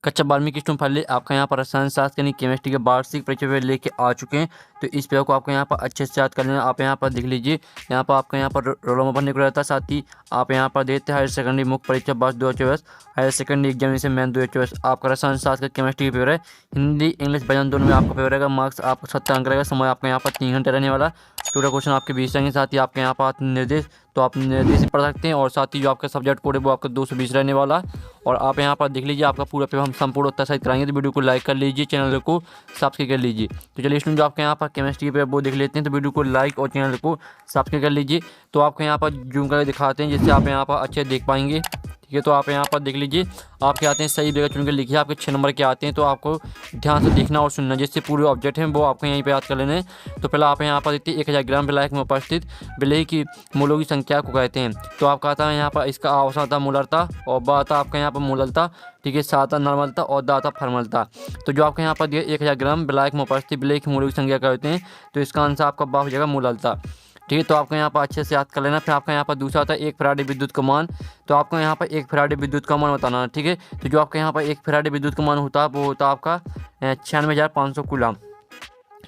कच्चा Valmiki stone finally आपका यहाँ पर रसायन शास्त्र यानी केमिस्ट्री के वार्षिक परीक्षा पेपर लेके आ चुके हैं। तो इस पेपर को आपको यहाँ पर अच्छे से याद कर लेना। आप यहाँ पर देख लीजिए, यहाँ पर आपका यहाँ पर रोल नंबर भरने को रहता है। साथ ही आप यहाँ पर देते हैं हायर सेकेंडरी मुख्य परीक्षा वर्ष 2024, हायर सेकेंडरी एग्जामिनेशन मेन 2024। आपका रसायन शास्त्र का केमिस्ट्री का पेपर है, हिंदी इंग्लिश बयान दोनों में आपका पेपर रहेगा। मार्क्स आपको 70 अंक रहेगा। समय आपका यहाँ पर 3 घंटे रहने वाला। टोटल क्वेश्चन आपके 20 रहेंगे। साथ ही आपके यहाँ पर निर्देश, तो आप निर्देश पढ़ सकते हैं। और साथ ही जो आपका सब्जेक्ट कोड है वो आपका 220 रहने वाला है। और आप यहाँ पर देख लीजिए, आपका पूरा पेपर हम संपूर्ण उत्तर सहित कराएंगे। तो वीडियो को लाइक कर लीजिए, चैनल को सब्सक्राइब कर लीजिए। तो चलिए स्टूडेंट, जो आपके यहाँ पर केमिस्ट्री के पेपर वो देख लेते हैं। तो वीडियो को लाइक और चैनल को सब्सक्राइब कर लीजिए। तो आपको यहाँ पर जूम करके दिखाते हैं, जिससे आप यहाँ पर अच्छे देख पाएंगे। ठीक है, तो आप यहाँ पर देख लीजिए, आपके आते हैं सही जगह चुन के लिखिए। आपके 6 नंबर के आते हैं, तो आपको ध्यान से देखना और सुनना, जिससे पूरे ऑब्जेक्ट हैं वो आपको यहीं पे याद कर लेने हैं। तो पहले आप यहाँ पर देखते हैं 1000 ग्राम विलायक में उपस्थित विलेय की मूलों की संख्या को कहते हैं। तो आपका आता है यहाँ पर इसका अवसाद था मूलरता, और ब आता आपका यहाँ पर मूललता। ठीक है, सा आता नॉर्मलता और दा आता फॉर्मलता। तो जो आपके यहाँ पर दिया 1000 ग्राम विलायक में उपस्थित विलेय की मूलों की संख्या कहते हैं। तो इसका आंसर आपका बा हो जाएगा मूललता। ठीक है, तो आपको यहाँ पर अच्छे से याद कर लेना। फिर आपका यहाँ पर दूसरा आता है 1 फैराडे विद्युत का मान। तो आपको यहाँ पर 1 फैराडे विद्युत का मान बताना है। ठीक है, तो जो आपका यहाँ पर 1 फैराडे विद्युत का मान होता है वो होता है आपका 96,500 कूलम।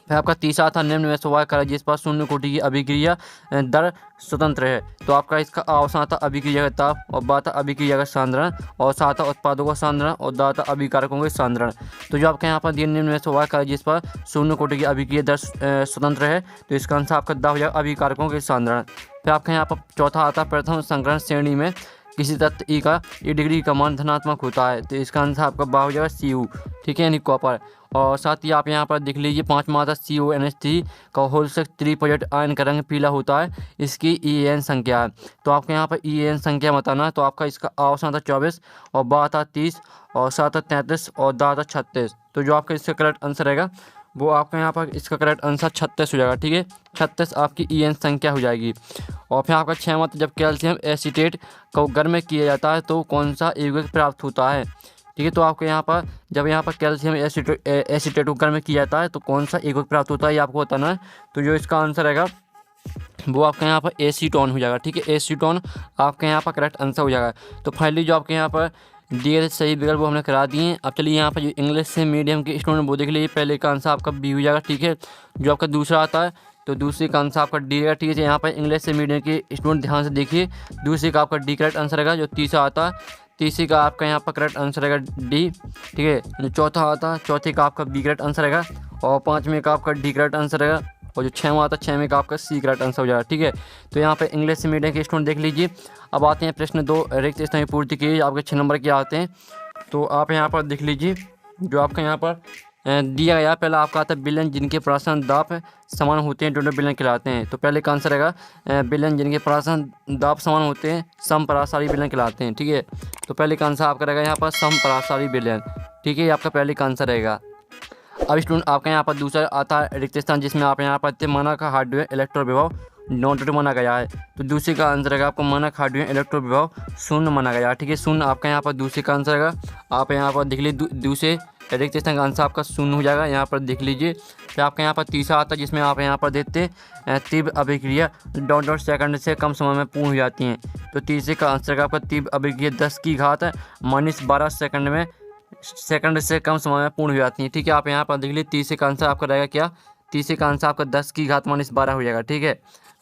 फिर आपका तीसरा था निम्न में से वह कार्य जिस पर शून्य कोटि की अभिक्रिया दर स्वतंत्र है। तो आपका इसका अवसान था अभिक्रिया का ताप, और बा था अभिक्रिया का सांद्रण, और सा था उत्पादों का सांद्रण, और दा था अभिकारकों के सांद्रण। तो जो आपके यहाँ पर दिए निम्न में से वह कार्य जिस पर शून्य कोटि की अभिक्रिया दर स्वतंत्र है। तो इसका आंसर आपका दा हो जाएगा अभिकारकों के सांद्रण। फिर आपके यहाँ पर चौथा आता प्रथम संकरण श्रेणी में किसी तत्व ई का ई डिग्री का मान धनात्मक होता है। तो इसका आंसर आपका बा हो जाएगा Cu। ठीक है, यानी कॉपर। और साथ ही आप यहाँ पर देख लीजिए, 5वां आता CONH3 का होल से त्रिपॉइंट आयन का रंग पीला होता है, इसकी EN संख्या है। तो आपके यहाँ पर EN संख्या बताना है। तो आपका इसका अवसान था 24, और बा था 30, और सा था 33, और दा था 36। तो जो आपका इसका करेक्ट आंसर रहेगा वो आपका यहाँ पर इसका करेक्ट आंसर 36 हो जाएगा। ठीक है, 36 आपकी EN संख्या हो जाएगी। और फिर आपका 6वां, जब कैल्शियम एसीटेट को गर्म किया जाता है तो कौन सा यौगिक प्राप्त होता है। ठीक है, तो आपको यहाँ पर जब यहाँ पर कैल्शियम एसीटेट को गर्म किया जाता है तो कौन सा यौगिक प्राप्त होता है, ये आपको बताना है। तो जो इसका आंसर रहेगा वो आपका यहाँ पर एसीटोन हो जाएगा। ठीक है, एसीटोन आपके यहाँ पर करेक्ट आंसर हो जाएगा। तो फाइनली जो आपके यहाँ पर दिए गए सही विकल्प वो हमने करा दिए हैं। अब चलिए यहाँ पर जो इंग्लिश से मीडियम के स्टूडेंट वो देख लीजिए। पहले का आंसर आपका बी हो जाएगा। ठीक है, जो आपका दूसरा आता है तो दूसरे का आंसर आपका डी रहेगा। ठीक है, यहाँ पर इंग्लिश से मीडियम के स्टूडेंट ध्यान से देखिए, दूसरे का आपका डी करेक्ट आंसर रहेगा। जो तीसरा आता है तीसरे का आपका यहाँ पर करेक्ट आंसर रहेगा डी। ठीक है, जो चौथा आता है चौथे का आपका बी करेक्ट आंसर रहेगा, और 5वें का आपका डी करेक्ट आंसर रहेगा, और जो 6वां आता है 6वें का आपका सी करेक्ट आंसर हो जाएगा। ठीक है, तो यहाँ पे इंग्लिश से मीडियम के स्टूडेंट देख लीजिए। अब आते हैं प्रश्न 2 रिक्त स्थान की पूर्ति की, आपके 6 नंबर के आते हैं। तो आप यहाँ पर देख लीजिए, जो आपका यहाँ पर दिया गया पहला आपका आता है विलयन जिनके प्राशन दाप समान होते हैं दोनों विलयन कहलाते हैं। तो पहले का आंसर रहेगा विलयन जिनके प्राशन दाप समान होते हैं समपरासारी विलयन कहलाते हैं। ठीक है, तो पहले का आंसर आपका रहेगा यहाँ पर समपरासारी विलयन। ठीक है, ये आपका पहले का आंसर रहेगा। अब स्टूडेंट आपका यहाँ पर दूसरा आता है रिक्त स्थान, जिसमें आप यहाँ पर तिमाना का हार्डवेयर इलेक्ट्रो विभव नॉट माना गया है। तो दूसरे का आंसर रहेगा आपको मानक हार्डवेयर इलेक्ट्रो विभव शून्य माना गया। ठीक है, शून्य आपका यहाँ पर दूसरे का आंसर रहेगा। आप यहाँ पर देख लीजिए, दूसरे रिक्त स्थान का आंसर आपका शून्य हो जाएगा। यहाँ पर देख लीजिए। फिर आपका यहाँ पर तीसरा आता है, जिसमें आप यहाँ पर देखते हैं तीव्र अभिक्रिया डॉट सेकंड से कम समय में पूर्ण हो जाती हैं। तो तीसरे का आंसर रहेगा आपका तीव्र अभिक्रिया 10 की घात -12 सेकंड से कम समय में पूर्ण हो जाती है। ठीक है, आप यहाँ पर देख लीजिए, तीसरे का आंसर आपका रहेगा क्या, तीसरे का आंसर आपका 10 की घात -12 हो जाएगा। ठीक है,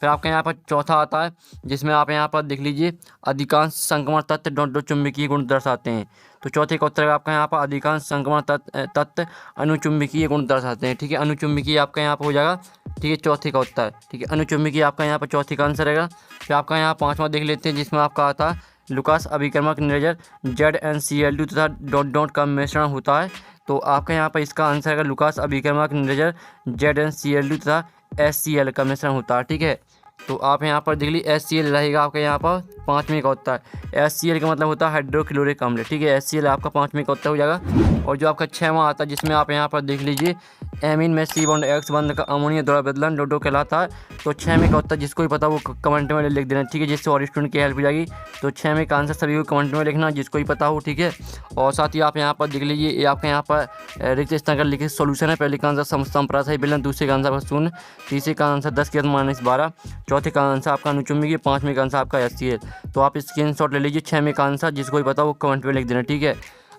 फिर आपका यहाँ पर चौथा आता है, जिसमें आप यहाँ पर देख लीजिए अधिकांश संक्रमण तत्व डॉट चुंबकीय गुण दर्शाते हैं। तो चौथे का उत्तर आपका यहाँ पर अधिकांश संक्रमण तत्व अनुचुंबकीय गुण दर्शाते हैं। ठीक है, अनुचुंबकीय आपका यहाँ पर हो जाएगा। ठीक है, चौथे का उत्तर। ठीक है, अनुचुंबकीय आपका यहाँ पर चौथे का आंसर रहेगा। फिर आपका यहाँ 5वां देख लेते हैं, जिसमें आपका आता है लुकास अभिकर्मक निर्जर ZnCl2 तथा डॉट का मिश्रण होता है। तो आपका यहाँ पर इसका आंसर है लुकास अभिकर्मक निर्जर ZnCl2 तथा HCl का मिश्रण होता है। ठीक है, तो आप यहाँ पर देख लीजिए HCl रहेगा आपका यहाँ पर 5वें का उत्तर। HCl का मतलब होता है हाइड्रोक्लोरिक अम्ल। ठीक है, HCl आपका 5वें का उत्तर हो जाएगा। और जो आपका 6वां आता है, जिसमें आप यहाँ पर देख लीजिए एमीन में C बॉन्ड X बंध का अमोनिया द्वारा बदलन डोडो कहलाता है। तो 6वें का उत्तर जिसको भी पता वो कमेंट में लिख देना। ठीक है, जिससे और स्टूडेंट की हेल्प हो जाएगी। तो 6वें का आंसर सभी को कमेंट में लिखना, जिसको भी पता हो। ठीक है, और साथ ही आप यहाँ पर देख लीजिए, ये आपके यहाँ पर रिक्त स्थान का लिखित सोल्यूशन है। पहले का आंसर समपरासारी विलयन, दूसरे का आंसर शून्य, तीसरे का आंसर 10 की घात -12, चौथे का आंसर आपका अनुचुंबकीय, 5वें का आंसर आपका HCl। तो आप स्क्रीनशॉट ले लीजिए 6वें का आंसर, जिसको भी पता वो कमेंट में लिख देना। ठीक है,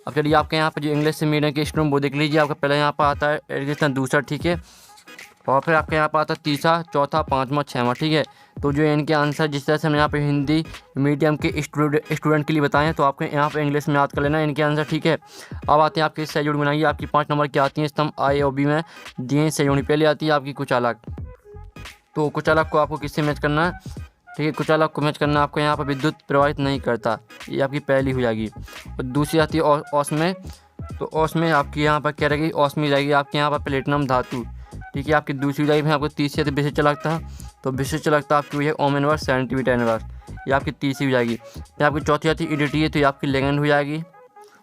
अब चलिए आपके यहाँ पर जो इंग्लिश से मीडियम के स्टूडेंट वो देख लीजिए। आपका पहले यहाँ पर आता है एजुकेशन दूसरा, ठीक है, और फिर आपके यहाँ पर आता है तीसरा, चौथा, पाँचवा, छठवां, ठीक है। तो जो इनके आंसर जिस तरह से हमने यहाँ पे हिंदी मीडियम के स्टूडेंट के लिए बताए हैं, तो आपको यहाँ पे इंग्लिश में याद कर लेना इनके आंसर, ठीक है। अब आते हैं आपकी सहजोड़ी बनाइए। आपकी 5 नंबर की आती हैं स्तंभ A और B में दिए सहजोड़ी। पहले आती है आपकी कुचालक। तो कुचालक को आपको किससे मैच करना है, ठीक है, कुचालक को मैच करना आपको यहाँ पर विद्युत प्रवाहित नहीं करता, ये आपकी पहली हो जाएगी। और दूसरी आती है औस में। तो औस में आपकी यहाँ पर क्या रहेगी, औस में जाएगी आपके यहाँ पर प्लेटिनम धातु, ठीक है, आपकी दूसरी जाएगी। फिर आपको तीसरी आती है विशिष्ट चालकता। तो विशिष्ट चालकता आपकी हुई है ओम इनवर्स सेंटीमीटर इनवर्स, ये आपकी तीसरी हो जाएगी। फिर आपकी चौथी आती है ईडीटी, तो ये आपकी लेगेंड हो जाएगी।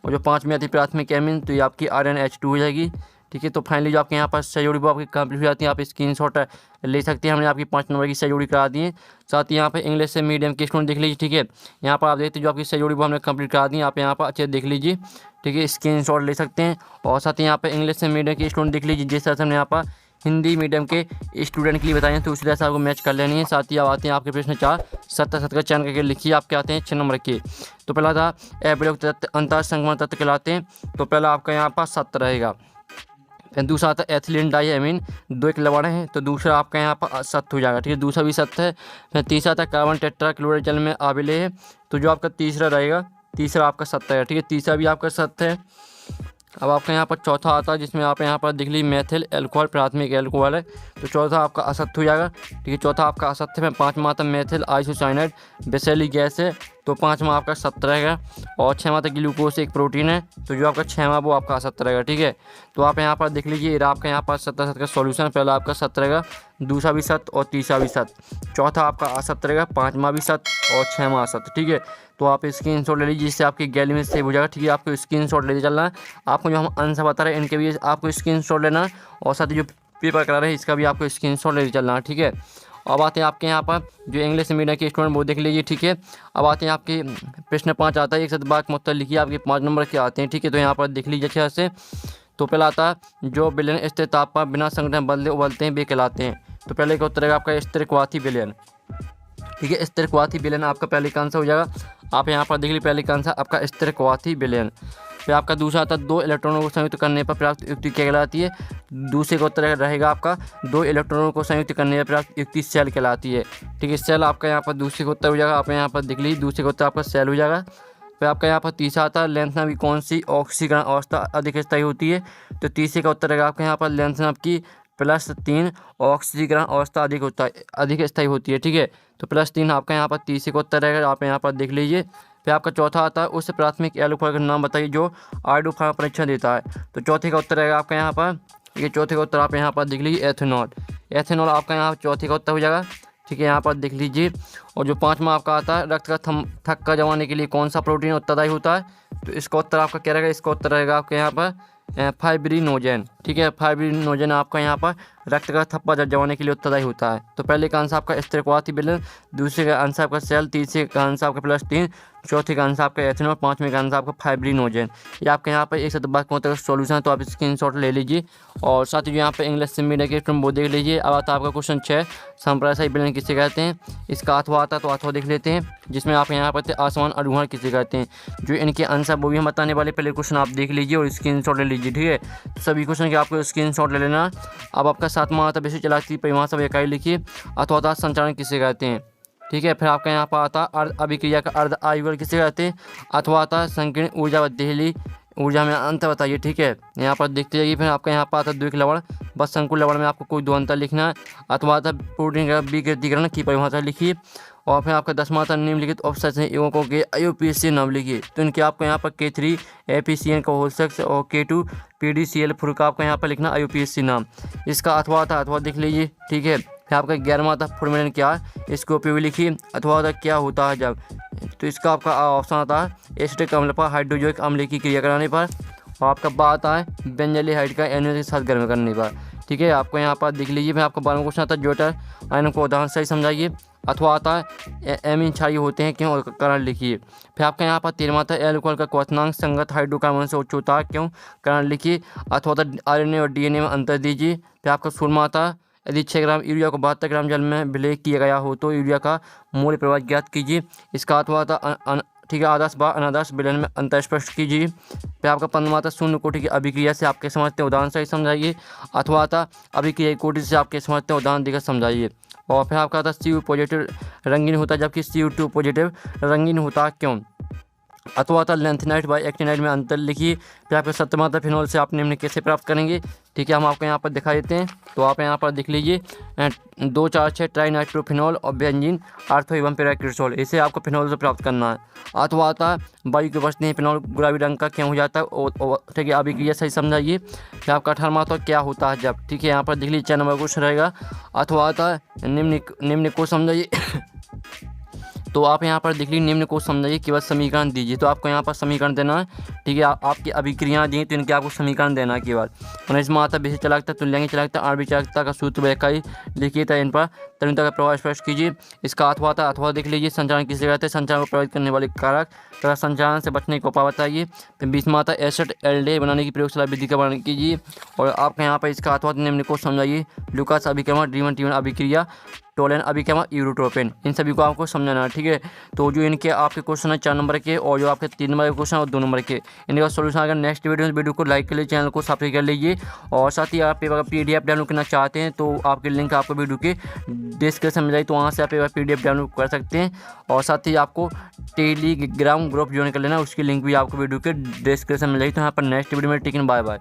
और जो पाँचवीं आती है प्राथमिक एमिन, तो ये आपकी RnH2 हो जाएगी, ठीक है। तो फाइनली जो आपके यहाँ पर सहजोड़ी वो आपकी कंप्लीट हो जाती है। आप स्क्रीनशॉट ले सकते हैं। हमने आपकी 5 नंबर की सहजोड़ी करा दी है। साथ ही यहाँ पे इंग्लिश से मीडियम के स्टूडेंट देख लीजिए, ठीक है। यहाँ पर आप देखते हैं जो आपकी सहजोड़ी वो हमने कंप्लीट करा दी है। आप यहाँ पर अच्छे देख लीजिए, ठीक है, स्क्रीनशॉट ले सकते हैं। और साथ ही यहाँ पे इंग्लिश से मीडियम के स्टूडेंट देख लीजिए, जिस तरह से हमने यहाँ पर हिंदी मीडियम के स्टूडेंट के लिए बताए हैं, तो उसी तरह से आपको मैच कर लेनी है। साथ ही आप आते हैं आपके प्रश्न 4 70 का चयन करके लिखिए। आपके आते हैं 6 नंबर के। तो पहला था अवयव तत्व अंतर संगमन तत्व कहलाते हैं। तो पहला आपका यहाँ पर सत्य रहेगा। फिर दूसरा आता है एथिलीन डाइअमीन, 2 एक लवण है, तो दूसरा आपका यहाँ पर सत्य हो जाएगा, ठीक है, दूसरा भी सत्य है। फिर तीसरा आता है कार्बन टेट्राक्लोराइड जल में आविलेय है, तो जो आपका तीसरा रहेगा, तीसरा आपका सत्य है, ठीक है, तीसरा भी आपका सत्य है। अब आपका यहाँ पर चौथा आता है, जिसमें आप यहाँ पर देख लीजिए मेथिल एल्कोहल प्राथमिक एल्कोहल है, तो चौथा आपका असत्य हो जाएगा, ठीक है, चौथा आपका असत्य है। पाँचवा आता है मेथिल आइसोसाइनाइड विषैली गैस है, तो पाँचवा आपका सत्य रहेगा। और छठवां आता है ग्लूकोज एक प्रोटीन है, तो जो आपका छठवां वो आपका असत्य रहेगा, ठीक है। तो आप यहाँ पर देख लीजिए आपका यहाँ पर 70 का सॉल्यूशन, पहला आपका सत्य रहेगा, दूसरा भी सत्य और तीसरा भी सत्य, चौथा आपका असत्य रहेगा, पाँचवा भी सत्य और छठवां असत्य, ठीक है। तो आप स्क्रीनशॉट ले लीजिए, जिससे आपकी गैलरी में सेव हो जाएगा, ठीक है। आपको स्क्रीनशॉट लेते चलना है। आपको जो हम आंसर बता रहे हैं इनके भी आपको स्क्रीनशॉट लेना है, और साथ ही जो पेपर करा रहे हैं इसका भी आपको स्क्रीनशॉट लेते चलना है, ठीक है। अब आते हैं आपके यहाँ पर जो इंग्लिश मीडियम के स्टूडेंट वो देख लीजिए, ठीक है। अब आते हैं आपके प्रश्न 5 आता है, एक सदवाक्य में उत्तर लिखिए। आपके 5 नंबर के आते हैं, ठीक है। तो यहाँ पर देख लीजिए अच्छे से। तो पहला आता है जो विलयन स्थिर ताप पर बिना संघटन बदले उबलते हैं वे कहलाते हैं। तो पहले का उत्तर है आपका स्थिरक्वाथी विलयन, ठीक है, स्थिरक्वाथी विलयन आपका पहले का आंसर हो जाएगा। आप यहाँ पर देख लीजिए पहले का आंसर आपका स्थिरक्वाथी विलयन। फिर आपका दूसरा आता है 2 इलेक्ट्रॉनों को संयुक्त करने पर प्राप्त युक्ति क्या कहलाती है। दूसरे का उत्तर रहेगा आपका 2 इलेक्ट्रॉनों को संयुक्त करने पर प्राप्त युक्ति सेल कहलाती है, ठीक है, सेल आपका यहाँ पर दूसरे का उत्तर हो जाएगा। आप यहाँ पर देख लीजिए दूसरे का उत्तर आपका सेल हो जाएगा। फिर आपका यहाँ पर तीसरा आता है लेंथनम की कौन सी ऑक्सीकरण अवस्था अधिक स्थायी होती है। तो तीसरे का उत्तर रहेगा आपका यहाँ पर लेंथनम की +3 ऑक्सीकरण अवस्था अधिक स्थायी होती है, ठीक है। तो +3 आपका यहाँ पर तीसरे का उत्तर रहेगा। आप यहाँ पर देख लीजिए। फिर आपका चौथा आता है उस प्राथमिक एल्कोहल का नाम बताइए जो आयोडोफार्म परीक्षण देता है। तो चौथे का उत्तर रहेगा आपका यहाँ पर, ये चौथे का उत्तर आप यहाँ पर देख लीजिए एथेनॉल। एथेनॉल आपका यहाँ चौथे का उत्तर हो जाएगा, ठीक है, यहाँ पर देख लीजिए। और जो पाँचवा आपका आता है रक्त का थक्का जमाने के लिए कौन सा प्रोटीन उत्तरदायी होता है। तो इसका उत्तर आपका क्या रहेगा, इसका उत्तर रहेगा आपके यहाँ पर फाइब्रिनोजेन, ठीक है, फाइब्रिनोजेन आपका यहाँ पर रक्त का थप्पा जमाने के लिए उत्तरदायी होता है। तो पहले का आंसर आपका स्थिरक्वाथी विलयन, दूसरे का आंसर आपका सेल, तीसरे का आंसर आपका +3, चौथे का आंसर आपका एथेनॉल, पाँचवें का आंसर आपका फाइब्रिनोजेन। ये आपके यहाँ पर एक सदवाक्य का सॉल्यूशन है, तो आप स्क्रीनशॉट ले लीजिए। और साथ ही जो यहाँ पर इंग्लिश से मीडियम के स्टूडेंट वो देख लीजिए। अब आता है आपका क्वेश्चन 6 संप्रासायिक विलयन किसे कहते हैं। इसका अथवा आता है, तो अथवा देख लेते हैं, जिसमें आप यहाँ पर आसमान अरूहण किसे कहते हैं। जो इनके आंसर वो भी हम बताने वाले, पहले क्वेश्चन आप देख लीजिए और स्क्रीनशॉट ले लीजिए, ठीक है। तो सभी क्वेश्चन के आपको स्क्रीनशॉट ले लेना। अब आपका 7वां आता है विशिष्ट चालकता की परिभाषा इकाई लिखिए। अथवा संचालन किसे कहते हैं, ठीक है। फिर आपका यहाँ पर आता है अर्ध अभिक्रिया का अर्ध आयुगल किसे कहते हैं। अथवा आता है संकीर्ण ऊर्जा व देहली ऊर्जा में अंतर बताइए, ठीक है, यहाँ पर देखते जाइए। फिर आपका यहाँ पर आता है द्विक लवण, बस संकुल लवण में आपको कोई 2 अंतर लिखना है। अथवा आता है प्रोटीन का विकृतीकरण की परिभाषा लिखिए। और फिर आपका 10वां आता है निम्नलिखित उपसंयोजक युग्मकों के IUPAC नाम लिखिए। तो इनके आपको यहाँ पर K3 APCN का होल सेक्स और K2 PDCl4 का आपका यहाँ पर लिखना IUPAC नाम। इसका अथवा आता है, अथवा देख लीजिए, ठीक है। फिर आपका 11वां आता है फॉर्मेलिन क्या है, इसको उपयोग लिखिए। अथवा आता क्या होता है जब, तो इसका आपका ऑप्शन आता है एसिटिक अम्ल पर हाइड्रोजोनिक अम्ल की क्रिया कराने पर। और आपका बात आता है बेंजल्डिहाइड का एनओ के साथ गर्म करने पर, ठीक है। आपको यहाँ पर देख लीजिए। फिर आपका 12वां क्वेश्चन आता है ज्योटर आयनों को उदाहरण सही समझाइए। अथवा आता है एमीन क्षारीय होते हैं क्यों, कारण लिखिए। फिर आपका यहाँ पर 13वां आता है एल्कोहल का क्वथनांक संगत हाइड्रोकार्बन से उच्च होता है क्यों, कारण लिखिए। अथवा आता है RNA और DNA में अंतर दीजिए। फिर आपका 16वां आता है यदि 6 ग्राम यूरिया को 72 ग्राम जल में विलय किया गया हो तो यूरिया का मूल प्रभाव ज्ञात कीजिए। इसका अथवा आता ठीक है, आदर्श व अनादर्श विलयन में अंतर स्पष्ट कीजिए। फिर आपका 15वां आता शून्य कोटि की अभिक्रिया से आप कैसे समझते हैं, उदाहरण से समझाइए। अथवा आता अभिक्रिया कोटि से आप कैसे समझते हैं, उदाहरण देकर समझाइए। और फिर आपका आता CO पॉजिटिव रंगीन होता है जबकि CO2 पॉजिटिव रंगीन होता क्यों। अथवा था लेंथेनाइट बाई एक्टिनाइट में अंतर लिखिए। फिर आपके 17वां था फिनॉल से आप निम्न कैसे प्राप्त करेंगे। ठीक है, हम आपको यहाँ पर दिखा देते हैं, तो आप यहाँ पर दिख लीजिए 2,4,6 ट्राइनाइट्रोफिनॉल और बेंजीन आर्थो एवं पेराक्रिसोल, इसे आपको फिनॉल से प्राप्त करना है। अथवा आता वायु के बचते हैं फिनॉल गुलाबी रंग का क्यों हो जाता है, ठीक है, अभिक्रिया सही समझाइए। फिर आपका 18वां तो क्या होता है जब, ठीक है, यहाँ पर देख लीजिए 4 नंबर क्वेश्चन रहेगा। अथवा आता निम्न को समझाइए। तो आप यहाँ पर देख लीजिए निम्न को समझाइए केवल समीकरण दीजिए, तो आपको यहाँ पर समीकरण देना है। ठीक है, आपकी अभिक्रियाएँ दी तो इनके आपको समीकरण देना है केवल। और इसमें आता विशिष्ट चालकता, तुल्यांगी चालकता, आणविक चालकता का सूत्र व्याख्याई लिखिए था इन पर तरुणता का प्रभाव स्पष्ट कीजिए। इसका अथवा था, अथवा देख लीजिए संचालन किसे कहते हैं, संचालन को प्रभावित करने वाले कारक तथा संचालन से बचने का उपाय बताइए। फिर 20वां था एसिड एल्डे बनाने की प्रयोगशाला विधि का वर्णन कीजिए। और आपका यहाँ पर इसका अथवा निम्न को समझाइए, लुकास अभिक्रमण, ड्रीमन टीवन अभिक्रिया, टोलेन अभिक्रमण, यूरोट्रोपिन, इन सभी को आपको समझना है। ठीक है, तो जो इनके आपके क्वेश्चन है 4 नंबर के और जो आपके 3 नंबर के क्वेश्चन और 2 नंबर के, इनका सोल्यूशन अगर नेक्स्ट वीडियो को लाइक कर लीजिए, चैनल को सब्सक्राइब कर लीजिए। और साथ ही आप अगर PDF डाउनलोड करना चाहते हैं तो आपके लिंक आपको वीडियो के डिस्क्रिप्शन में जाए, तो वहाँ से आप PDF डाउनलोड कर सकते हैं। और साथ ही आपको टेलीग्राम ग्रुप ज्वाइन कर लेना, उसकी लिंक भी आपको वीडियो के डिस्क्रिप्शन में जाए। तो यहाँ पर नेक्स्ट वीडियो में टेकिन बाय बाय।